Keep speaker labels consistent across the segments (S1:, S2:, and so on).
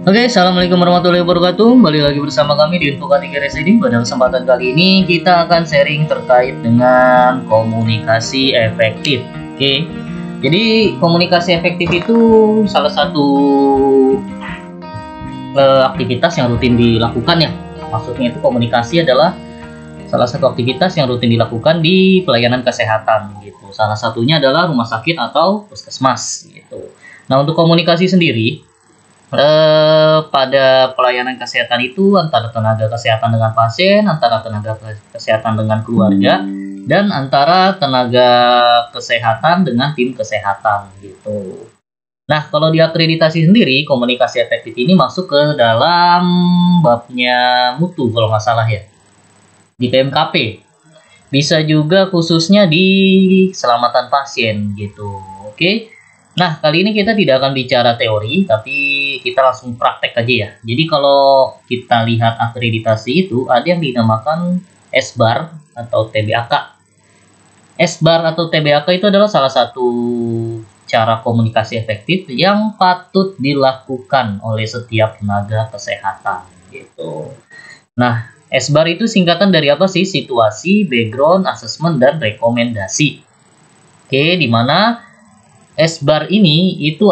S1: Oke, assalamualaikum warahmatullahi wabarakatuh. Kembali lagi bersama kami di Info K3 Residing. Pada kesempatan kali ini kita akan sharing terkait dengan komunikasi efektif. Oke, jadi komunikasi efektif itu salah satu aktivitas yang rutin dilakukan ya. Maksudnya itu komunikasi adalah salah satu aktivitas yang rutin dilakukan di pelayanan kesehatan gitu. Salah satunya adalah rumah sakit atau puskesmas gitu. Nah, untuk komunikasi sendiri pada pelayanan kesehatan itu antara tenaga kesehatan dengan pasien, antara tenaga kesehatan dengan keluarga, dan antara tenaga kesehatan dengan tim kesehatan gitu. Nah, kalau di akreditasi sendiri, komunikasi efektif ini masuk ke dalam babnya mutu kalau nggak salah ya, di PMKP. Bisa juga khususnya di keselamatan pasien gitu. Oke. Nah, kali ini kita tidak akan bicara teori, tapi kita langsung praktek aja ya. Jadi kalau kita lihat akreditasi itu, ada yang dinamakan SBAR atau TBAK. SBAR atau TBAK itu adalah salah satu cara komunikasi efektif yang patut dilakukan oleh setiap tenaga kesehatan gitu. Nah, SBAR itu singkatan dari apa sih? Situasi, background, assessment, dan rekomendasi. Oke, di mana SBAR ini itu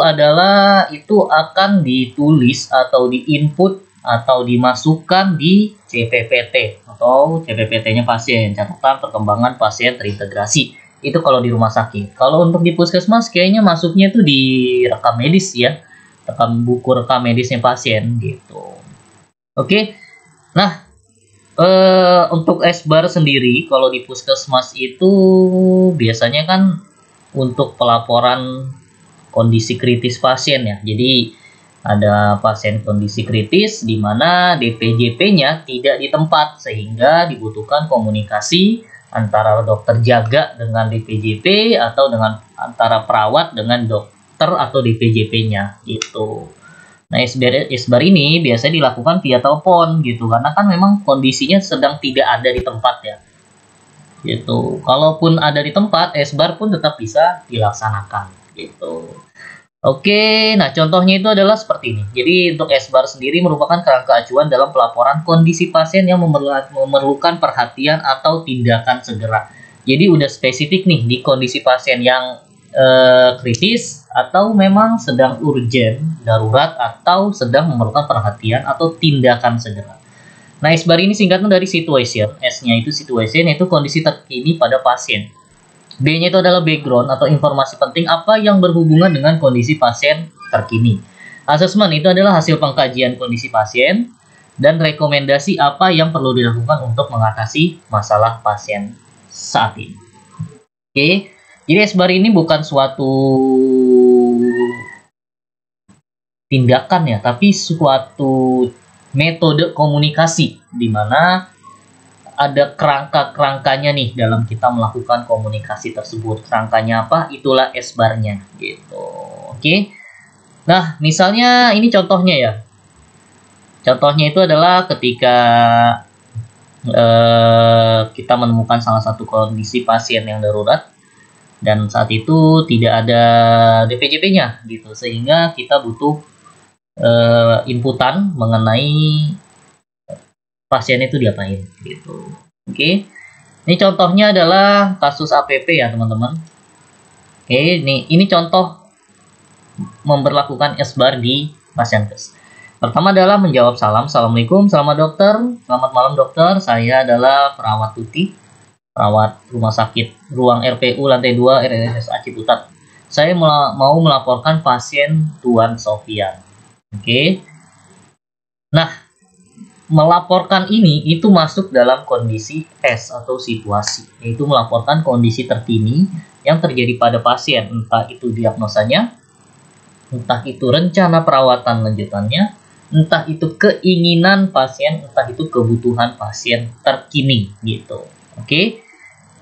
S1: akan ditulis atau diinput atau dimasukkan di CPPT atau CPPT-nya pasien, catatan perkembangan pasien terintegrasi. Itu kalau di rumah sakit. Kalau untuk di puskesmas kayaknya masuknya itu di rekam medis ya. Buku rekam medisnya pasien gitu. Oke. Nah, untuk SBAR sendiri kalau di puskesmas itu biasanya kan untuk pelaporan kondisi kritis pasien ya. Jadi ada pasien kondisi kritis di mana DPJP-nya tidak di tempat sehingga dibutuhkan komunikasi antara dokter jaga dengan DPJP atau dengan antara perawat dengan dokter atau DPJP-nya gitu. Nah, SBAR ini biasanya dilakukan via telepon gitu karena kan memang kondisinya sedang tidak ada di tempat ya. Gitu. Kalaupun ada di tempat, SBAR pun tetap bisa dilaksanakan gitu. Oke, nah contohnya itu adalah seperti ini. Jadi untuk SBAR sendiri merupakan kerangka acuan dalam pelaporan kondisi pasien yang memerlukan perhatian atau tindakan segera. Jadi udah spesifik nih di kondisi pasien yang kritis atau memang sedang urgent, darurat atau sedang memerlukan perhatian atau tindakan segera. Nah, SBAR ini singkatan dari situation. S-nya itu situation, yaitu kondisi terkini pada pasien. B-nya itu adalah background atau informasi penting apa yang berhubungan dengan kondisi pasien terkini. Assessment itu adalah hasil pengkajian kondisi pasien. Dan rekomendasi apa yang perlu dilakukan untuk mengatasi masalah pasien saat ini. Oke, jadi SBAR ini bukan suatu tindakan ya, tapi suatu metode komunikasi di mana ada kerangka-kerangkanya nih dalam kita melakukan komunikasi tersebut. Kerangkanya apa? Itulah SBAR-nya gitu. Oke. Nah, misalnya ini contohnya ya. Contohnya itu adalah ketika kita menemukan salah satu kondisi pasien yang darurat dan saat itu tidak ada DPJP-nya gitu, sehingga kita butuh inputan mengenai pasien itu diapain gitu. Oke. Ini contohnya adalah kasus APP ya, teman-teman. Oke, ini contoh memberlakukan SBAR di Pasienkes. Pertama adalah menjawab salam. Assalamualaikum, selamat dokter. Selamat malam dokter. Saya adalah perawat Tuti, perawat rumah sakit ruang RPU lantai 2 RSSA Ciputat. Saya mau melaporkan pasien Tuan Sofian. Oke. Nah, melaporkan ini itu masuk dalam kondisi S atau situasi, yaitu melaporkan kondisi terkini yang terjadi pada pasien, entah itu diagnosanya, entah itu rencana perawatan lanjutannya, entah itu keinginan pasien, entah itu kebutuhan pasien terkini gitu. Oke.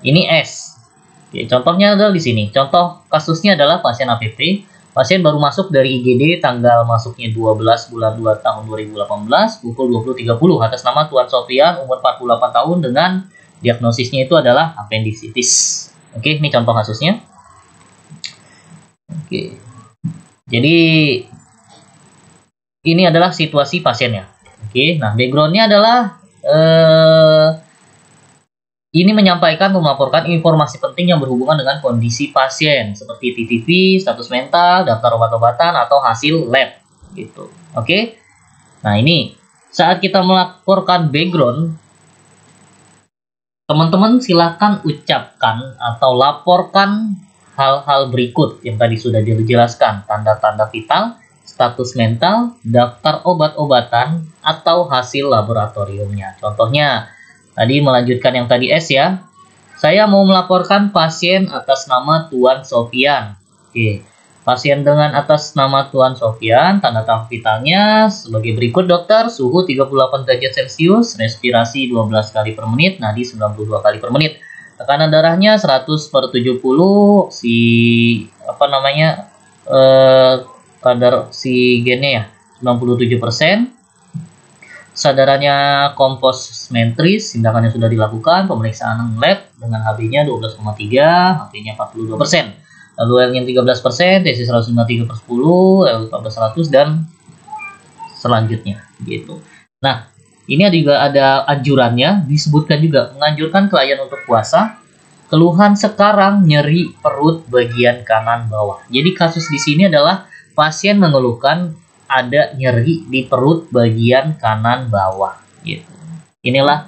S1: Ini S. Oke, contohnya adalah di sini. Contoh kasusnya adalah pasien APP. Pasien baru masuk dari IGD tanggal masuknya 12 bulan 2 tahun 2018 pukul 20.30 atas nama Tuan Sofian umur 48 tahun dengan diagnosisnya itu adalah appendicitis. Oke, ini contoh kasusnya. Oke. Jadi ini adalah situasi pasiennya. Oke, nah backgroundnya adalah ini menyampaikan melaporkan informasi penting yang berhubungan dengan kondisi pasien seperti TTV, status mental, daftar obat-obatan atau hasil lab gitu. Oke. Nah, ini saat kita melaporkan background, teman-teman silakan ucapkan atau laporkan hal-hal berikut yang tadi sudah dijelaskan: tanda-tanda vital, status mental, daftar obat-obatan atau hasil laboratoriumnya. Contohnya tadi melanjutkan yang tadi S ya. Saya mau melaporkan pasien atas nama Tuan Sofian. Oke. Pasien dengan atas nama Tuan Sofian, tanda-tanda vitalnya sebagai berikut dokter: suhu 38 derajat Celcius, respirasi 12 kali per menit, nadi 92 kali per menit. Tekanan darahnya 100/70, kadar oksigennya ya 97%. Kesadarannya kompos mentris, tindakan yang sudah dilakukan, pemeriksaan lab dengan HB-nya 12,3, HB-nya 42%. Lalu L-nya 13%, TC 153/10, L1400 dan selanjutnya gitu. Nah, ini juga ada anjurannya, disebutkan juga menganjurkan klien untuk puasa. Keluhan sekarang nyeri perut bagian kanan bawah. Jadi kasus di sini adalah pasien mengeluhkan ada nyeri di perut bagian kanan bawah gitu. Inilah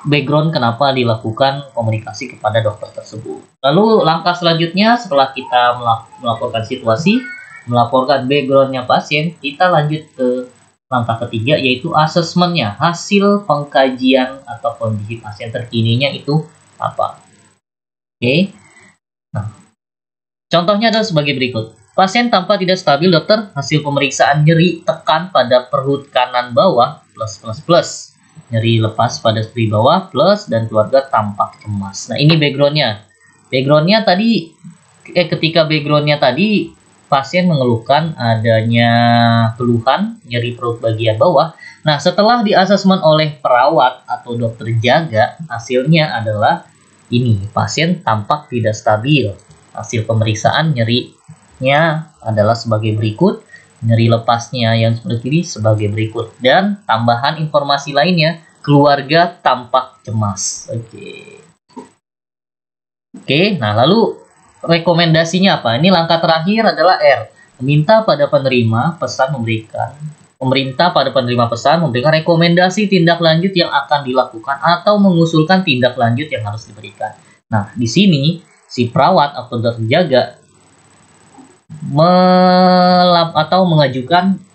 S1: background kenapa dilakukan komunikasi kepada dokter tersebut. Lalu langkah selanjutnya setelah kita melaporkan situasi, melaporkan backgroundnya pasien, kita lanjut ke langkah ketiga, yaitu asesmennya, hasil pengkajian atau kondisi pasien terkininya itu apa. Oke. Nah, contohnya adalah sebagai berikut. Pasien tampak tidak stabil dokter, hasil pemeriksaan nyeri tekan pada perut kanan bawah plus. Nyeri lepas pada seri bawah plus, dan keluarga tampak cemas. Nah, ini backgroundnya. Backgroundnya tadi, ketika backgroundnya tadi pasien mengeluhkan adanya keluhan nyeri perut bagian bawah. Nah, setelah diasesmen oleh perawat atau dokter jaga, hasilnya adalah ini, pasien tampak tidak stabil. Hasil pemeriksaan nyerinya adalah sebagai berikut. Nyeri lepasnya yang seperti ini sebagai berikut. Dan tambahan informasi lainnya, keluarga tampak cemas. Oke, nah lalu rekomendasinya apa? Ini langkah terakhir adalah R. Meminta pada penerima pesan pemerintah pada penerima pesan memberikan rekomendasi tindak lanjut yang akan dilakukan atau mengusulkan tindak lanjut yang harus diberikan. Nah, di sini si perawat atau dokter jaga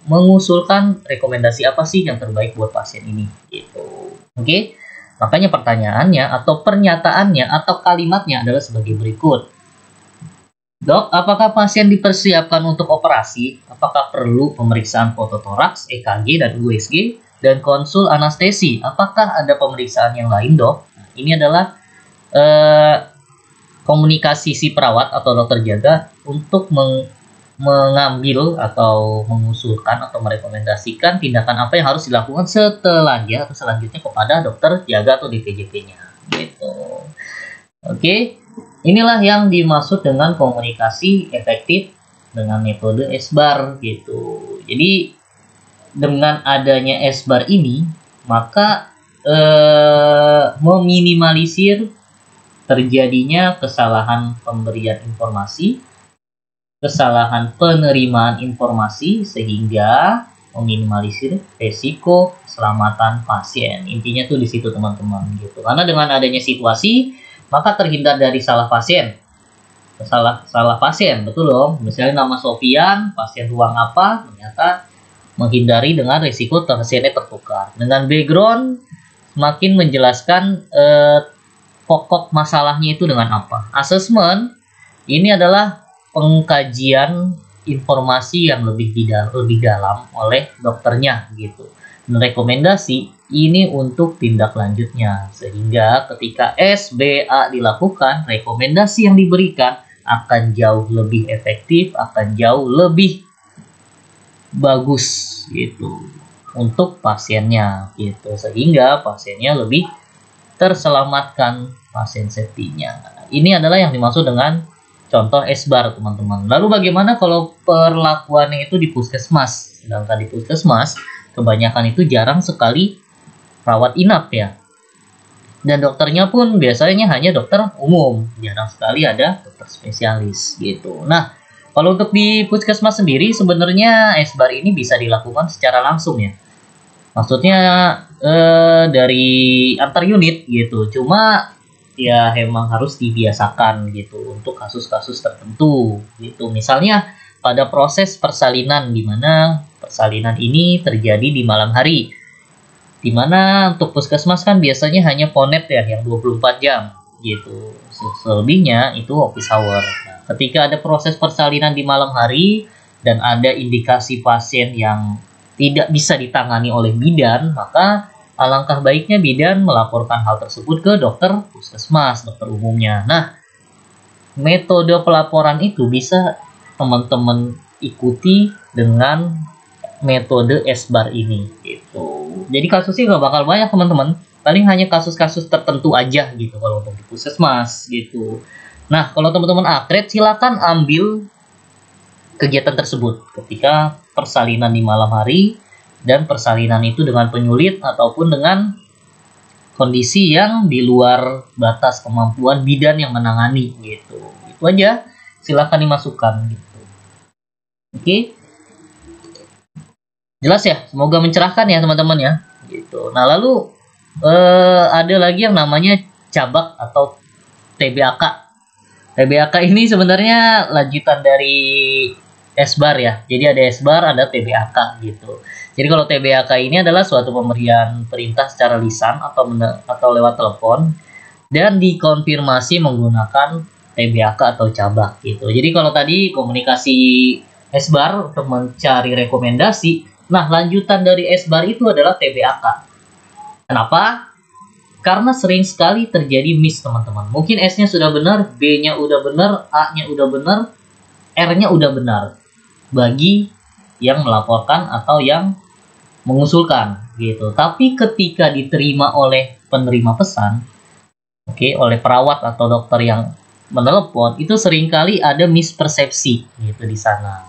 S1: mengusulkan rekomendasi apa sih yang terbaik buat pasien ini gitu. Oke. Makanya pertanyaannya atau pernyataannya atau kalimatnya adalah sebagai berikut. Dok, apakah pasien dipersiapkan untuk operasi? Apakah perlu pemeriksaan fototoraks, EKG dan USG dan konsul anestesi? Apakah ada pemeriksaan yang lain, Dok? Nah, ini adalah komunikasi si perawat atau dokter jaga untuk mengambil atau mengusulkan atau merekomendasikan tindakan apa yang harus dilakukan setelahnya atau selanjutnya kepada dokter jaga atau DPJP-nya gitu. Oke, inilah yang dimaksud dengan komunikasi efektif dengan metode SBAR gitu. Jadi dengan adanya SBAR ini maka meminimalisir terjadinya kesalahan pemberian informasi, kesalahan penerimaan informasi, sehingga meminimalisir resiko keselamatan pasien. Intinya tuh di situ teman-teman gitu. Karena dengan adanya situasi maka terhindar dari salah pasien. Salah pasien, betul dong. Misalnya nama Sofian, pasien ruang apa, ternyata menghindari dengan risiko pasiennya tertukar. Dengan background semakin menjelaskan pokok masalahnya itu dengan apa. Asesmen ini adalah pengkajian informasi yang lebih dalam oleh dokternya gitu. Dan rekomendasi ini untuk tindak lanjutnya, sehingga ketika SBA dilakukan, rekomendasi yang diberikan akan jauh lebih efektif, akan jauh lebih bagus gitu untuk pasiennya gitu, sehingga pasiennya lebih terselamatkan, pasien safety-nya. Ini adalah yang dimaksud dengan Contoh esbar teman-teman. Lalu bagaimana kalau perlakuannya itu di puskesmas? Sedangkan di puskesmas kebanyakan itu jarang sekali rawat inap ya. Dan dokternya pun biasanya hanya dokter umum, jarang sekali ada dokter spesialis gitu. Nah, kalau untuk di puskesmas sendiri sebenarnya esbar ini bisa dilakukan secara langsung ya. Maksudnya dari antar unit gitu. Cuma ya emang harus dibiasakan gitu untuk kasus-kasus tertentu gitu. Misalnya pada proses persalinan di mana persalinan ini terjadi di malam hari. Di mana untuk puskesmas kan biasanya hanya ponet ya yang 24 jam gitu. Selebihnya itu office hour. Nah, ketika ada proses persalinan di malam hari dan ada indikasi pasien yang tidak bisa ditangani oleh bidan, maka alangkah baiknya bidan melaporkan hal tersebut ke dokter puskesmas, dokter umumnya. Nah, metode pelaporan itu bisa teman-teman ikuti dengan metode esbar ini gitu. Jadi kasusnya nggak bakal banyak teman-teman, paling hanya kasus-kasus tertentu aja gitu kalau untuk di puskesmas gitu. Nah, kalau teman-teman akred silakan ambil kegiatan tersebut ketika persalinan di malam hari, dan persalinan itu dengan penyulit ataupun dengan kondisi yang di luar batas kemampuan bidan yang menangani gitu. Itu aja, silakan dimasukkan gitu. Oke, jelas ya, semoga mencerahkan ya teman-teman ya gitu. Nah, lalu ada lagi yang namanya cabak atau TBAK. TBAK ini sebenarnya lanjutan dari esbar ya. Jadi ada esbar, ada TBAK gitu. Jadi kalau TBAK ini adalah suatu pemberian perintah secara lisan atau lewat telepon dan dikonfirmasi menggunakan TBAK atau cabak gitu. Jadi kalau tadi komunikasi esbar untuk mencari rekomendasi, nah lanjutan dari esbar itu adalah TBAK. Kenapa? Karena sering sekali terjadi miss teman-teman. Mungkin S-nya sudah benar, B-nya udah benar, A-nya udah benar, R-nya udah benar. Bagi yang melaporkan atau yang mengusulkan gitu. Tapi ketika diterima oleh penerima pesan, oleh perawat atau dokter yang menelepon, itu seringkali ada mispersepsi gitu di sana.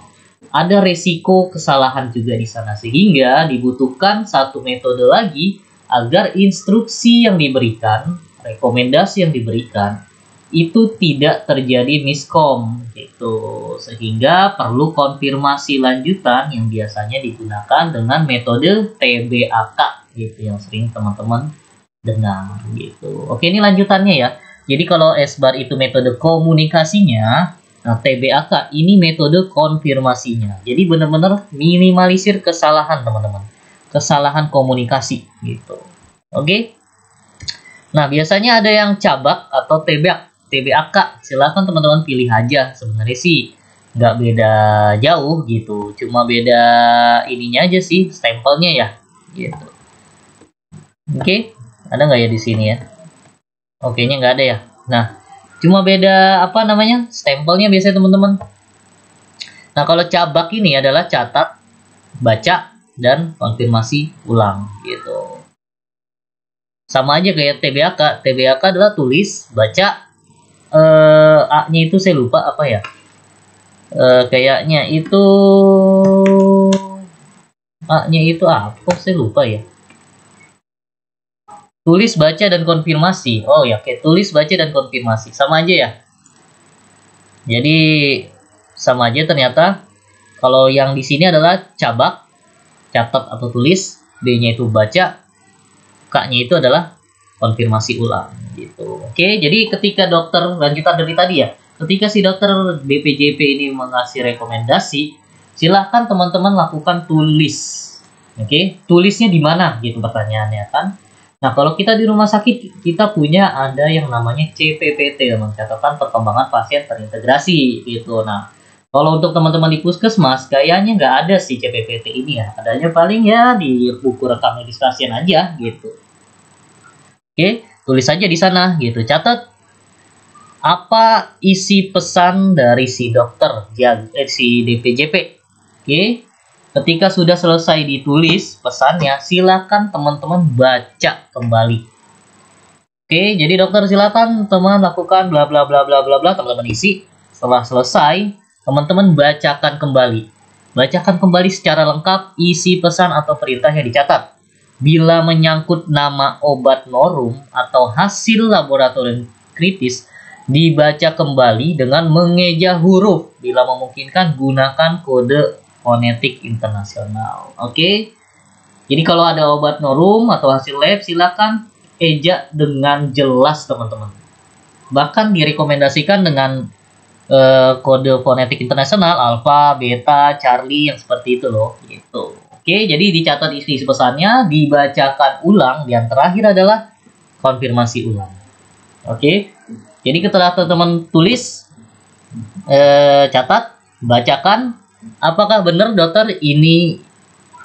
S1: Ada resiko kesalahan juga di sana, sehingga dibutuhkan satu metode lagi agar instruksi yang diberikan, rekomendasi yang diberikan itu tidak terjadi miskom gitu, sehingga perlu konfirmasi lanjutan yang biasanya digunakan dengan metode TBAK gitu yang sering teman-teman dengar gitu. Oke, ini lanjutannya ya. Jadi kalau esbar itu metode komunikasinya, nah TBAK ini metode konfirmasinya. Jadi benar-benar minimalisir kesalahan teman-teman, kesalahan komunikasi gitu. Oke. Nah, biasanya ada yang cabak atau TBAK, silakan teman-teman pilih aja. Sebenarnya sih nggak beda jauh gitu, cuma beda ininya aja sih, stempelnya ya gitu. Oke, ada nggak ya di sini ya? Oke, nya nggak ada ya. Nah, cuma beda apa namanya, stempelnya biasanya teman-teman. Nah, kalau cabak ini adalah catat, baca, dan konfirmasi ulang gitu. Sama aja kayak TBAK. TBAK adalah tulis, baca, A-nya itu saya lupa apa ya. Kayaknya itu A-nya itu apa? Saya lupa ya. Tulis, baca, dan konfirmasi. Oh ya, kayak tulis, baca, dan konfirmasi. Sama aja ya. Jadi sama aja ternyata. Kalau yang di sini adalah cabak, catat atau tulis, B-nya itu baca, K-nya itu adalah konfirmasi ulang gitu. Oke, jadi ketika dokter, lanjutan dari tadi ya, ketika si dokter BPJP ini mengasih rekomendasi, silahkan teman-teman lakukan tulis. Oke, tulisnya di mana gitu pertanyaannya kan. Nah, kalau kita di rumah sakit, kita punya ada yang namanya CPPT, catatan perkembangan pasien terintegrasi gitu. Nah, kalau untuk teman-teman di puskesmas, kayaknya nggak ada sih CPPT ini ya. Adanya paling ya di buku rekam medis pasien aja gitu. Oke, tulis saja di sana gitu. Catat apa isi pesan dari si dokter, si DPJP. Oke, ketika sudah selesai ditulis pesannya, silakan teman-teman baca kembali. Oke, jadi dokter silakan teman lakukan bla bla bla bla bla bla, teman-teman isi. Setelah selesai, teman-teman bacakan kembali. Bacakan kembali secara lengkap isi pesan atau perintah yang dicatat. Bila menyangkut nama obat norum atau hasil laboratorium kritis, dibaca kembali dengan mengeja huruf. Bila memungkinkan, gunakan kode fonetik internasional. Oke? Jadi kalau ada obat norum atau hasil lab, silakan eja dengan jelas, teman-teman. Bahkan direkomendasikan dengan kode fonetik internasional, alfa, beta, Charlie, yang seperti itu loh, gitu. Oke, jadi dicatat isi pesannya, dibacakan ulang, yang terakhir adalah konfirmasi ulang. Oke, jadi setelah teman-teman tulis, catat, bacakan, apakah benar dokter ini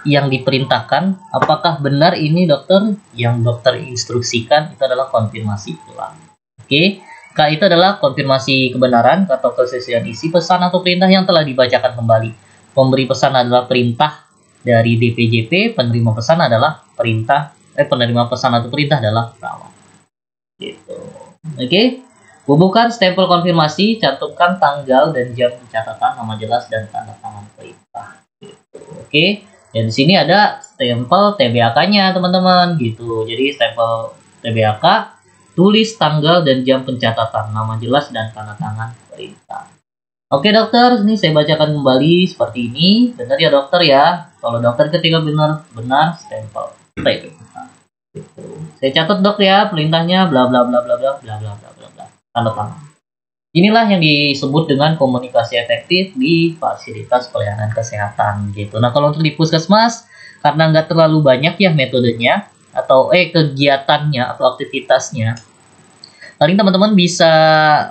S1: yang diperintahkan, apakah benar ini dokter yang dokter instruksikan, itu adalah konfirmasi ulang. Oke. Itu adalah konfirmasi kebenaran atau kesesuaian isi pesan atau perintah yang telah dibacakan kembali. Pemberi pesan adalah perintah dari DPJP, penerima pesan adalah penerima pesan atau perintah adalah perawat. Gitu. Oke. Bubuhkan stempel konfirmasi, cantumkan tanggal dan jam pencatatan, nama jelas dan tanda tangan perintah. Gitu. Oke. Dan di sini ada stempel TBAK-nya, teman-teman. Gitu. Jadi stempel TBAK, tulis tanggal dan jam pencatatan, nama jelas dan tanda tangan perintah. Oke dokter, ini saya bacakan kembali seperti ini. Benar ya dokter ya? Kalau dokter ketika benar stempel. Baik. Gitu. Saya catat dok ya perintahnya bla bla bla bla bla bla bla bla bla bla. Tanda tangan. Inilah yang disebut dengan komunikasi efektif di fasilitas pelayanan kesehatan gitu. Nah kalau untuk di puskesmas, karena nggak terlalu banyak ya metodenya, atau kegiatannya atau aktivitasnya, paling teman-teman bisa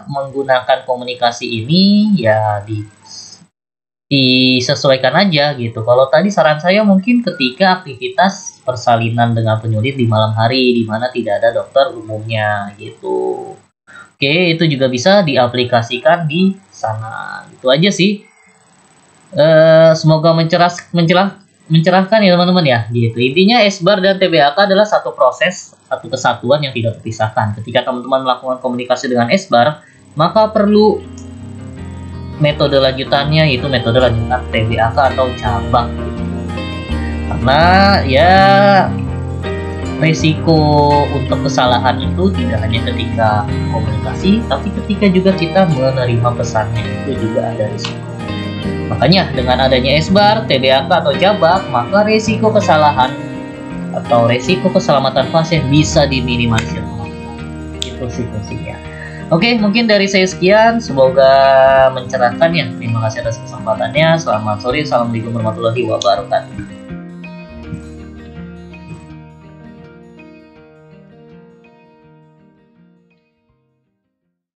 S1: menggunakan komunikasi ini ya disesuaikan aja gitu. Kalau tadi saran saya mungkin ketika aktivitas persalinan dengan penyulit di malam hari di mana tidak ada dokter umumnya gitu. Oke, itu juga bisa diaplikasikan di sana. Itu aja sih. Semoga mencerahkan ya teman-teman ya gitu. Intinya SBAR dan TBAK adalah satu proses, satu kesatuan yang tidak terpisahkan. Ketika teman-teman melakukan komunikasi dengan SBAR, maka perlu metode lanjutannya, yaitu metode lanjutan TBAK atau cabang gitu. Karena ya resiko untuk kesalahan itu tidak hanya ketika komunikasi, tapi ketika juga kita menerima pesannya itu juga ada risiko. Makanya dengan adanya SBAR, TBAK atau jabak, maka resiko kesalahan atau resiko keselamatan pasien bisa diminimalisir. Itu sih fungsinya. Oke, mungkin dari saya sekian. Semoga mencerahkan ya. Terima kasih atas kesempatannya. Selamat sore. Assalamualaikum warahmatullahi wabarakatuh.